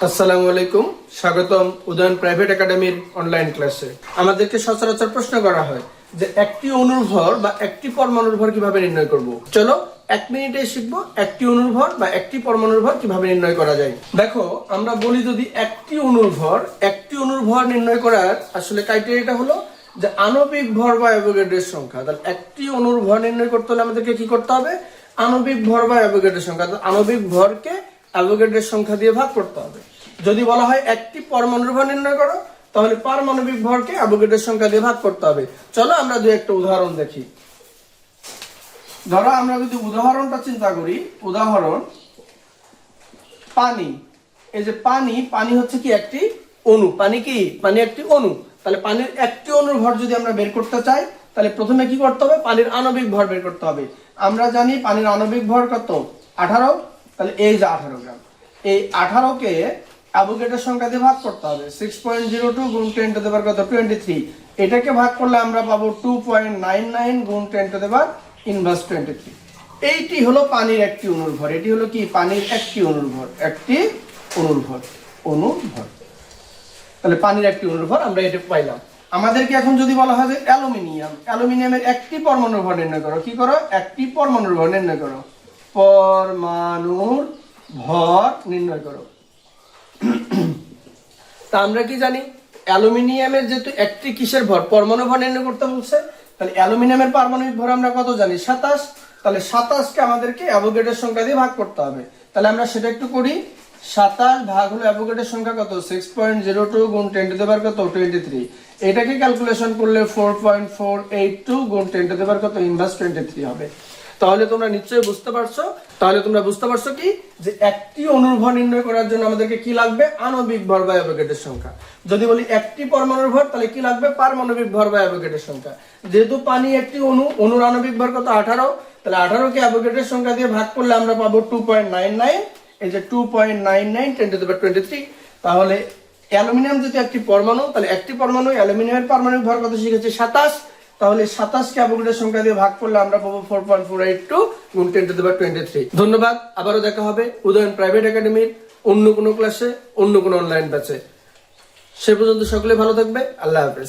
আসসালামু আলাইকুম, স্বাগতম উদয়ন প্রাইভেট একাডেমির অনলাইন ক্লাসে। আমাদেরকে সচরাচর প্রশ্ন করা হয় যে একটি অণুর ভর বা একটি পরমাণুর ভর কিভাবে নির্ণয় করব। চলো 1 মিনিটে শিখবো একটি অণুর ভর বা একটি পরমাণুর ভর কিভাবে নির্ণয় করা যায়। দেখো, আমরা বলি যদি একটি অণুর ভর নির্ণয় করার আসলে ক্রাইটেরিয়াটা হলো যে আণবিক ভর বা অ্যাভোগাড্রোর সংখ্যা। তাহলে একটি অণুর ভর নির্ণয় করতে হলে আমাদেরকে কি করতে হবে? আণবিক ভর বা অ্যাভোগাড্রোর সংখ্যা। আণবিক ভরকে অ্যাভোগাড্রোর সংখ্যা দিয়ে ভাগ করতে হবে। যদি বলা হয় একটি পরমাণুর ভর নির্ণয় করো, তাহলে পারমাণবিক ভরকে অ্যাভোগাড্রোর সংখ্যা দিয়ে ভাগ করতে হবে। চলো আমরা দুই একটা উদাহরণ দেখি। ধরো আমরা যদি উদাহরণটা চিন্তা করি, উদাহরণ পানি। এই যে পানি হচ্ছে কি একটি অণু। পানি একটি অণু। তাহলে পানির একটি অণুর ভর যদি আমরা বের করতে চাই, তাহলে প্রথমে কি করতে হবে? পানির আণবিক ভর বের করতে হবে। আমরা জানি পানির আণবিক ভর কত? 18। তাহলে এই যে 18 গ্রাম, এই 18কে অ্যাভোগাড্রোর সংখ্যা দিয়ে ভাগ করতে হবে। 6.02 গুণ 10 টু দি পাওয়ার কত? 23। এটাকে ভাগ করলে আমরা পাবো 2.99 গুণ 10 টু দি পাওয়ার ইনভার্স 23। এইটি হলো পানির একটি অণুর ভর। এটি হলো কি? পানির একটি অণুর ভর। তাহলে পানির একটি অণুর ভর আমরা এটা পাইলাম। আমাদেরকে এখন যদি বলা হয় যে অ্যালুমিনিয়ামের একটি পরমাণুর ভর নির্ণয় করো, কি করো? একটি পরমাণুর ভর নির্ণয় করো। পরমাণুর ভর নির্ণয় করো। তা আমরা কি জানি? অ্যালুমিনিয়ামের যেহেতু একটি কিসের ভর? পরমাণু ভর নির্ণয় করতে বলছে। তাহলে অ্যালুমিনিয়ামের পারমাণবিক ভর আমরা কত জানি? 27। তাহলে 27কে আমাদেরকে অ্যাভোগাড্রোর সংখ্যা দিয়ে ভাগ করতে হবে। তাহলে আমরা সেটা একটু করি। 27 ভাগ হলো অ্যাভোগাড্রোর সংখ্যা কত? 6.02 গুণ 10 টু দি পাওয়ার কত? 23। এটাকে ক্যালকুলেশন করলে 4.482 গুণ 10 টু দি পাওয়ার কত? ইনভার্স 23 হবে। তাহলে তোমরা নিশ্চয়ই বুঝতে পারছো কি যে একটি অণুর ভর নির্ণয় করার জন্য আমাদেরকে কি লাগবে? আণবিক ভর বা অ্যাভোগাড্রোর সংখ্যা। যদি বলি একটি পরমাণুর ভর, তাহলে কি লাগবে? পারমাণবিক ভর বা অ্যাভোগাড্রোর সংখ্যা। যেহেতু পানি একটি অণু, অণুর আণবিক ভর কত? 18। তাহলে 18কে অ্যাভোগাড্রোর সংখ্যা দিয়ে ভাগ করলে আমরা পাবো 2.99। এই যে 2.99 10 টু দি পাওয়ার 23। তাহলে অ্যালুমিনিয়াম যেহেতু একটি পরমাণু, তাহলে একটি পরমাণু অ্যালুমিনিয়ামের পারমাণবিক ভর কত শিখেছি? 27। তাহলে 27কে অ্যাভোগাড্রোর সংখ্যা দিয়ে ভাগ করলে আমরা পাবো 4.482 গুণ 10 টু দি পাওয়ার 23। ধন্যবাদ। আবারও দেখা হবে উদয়ন প্রাইভেট একাডেমির অন্য কোনো ক্লাসে, অন্য কোনো অনলাইন ব্যাচে। সে পর্যন্ত সকলে ভালো থাকবে। আল্লাহ হাফেজ।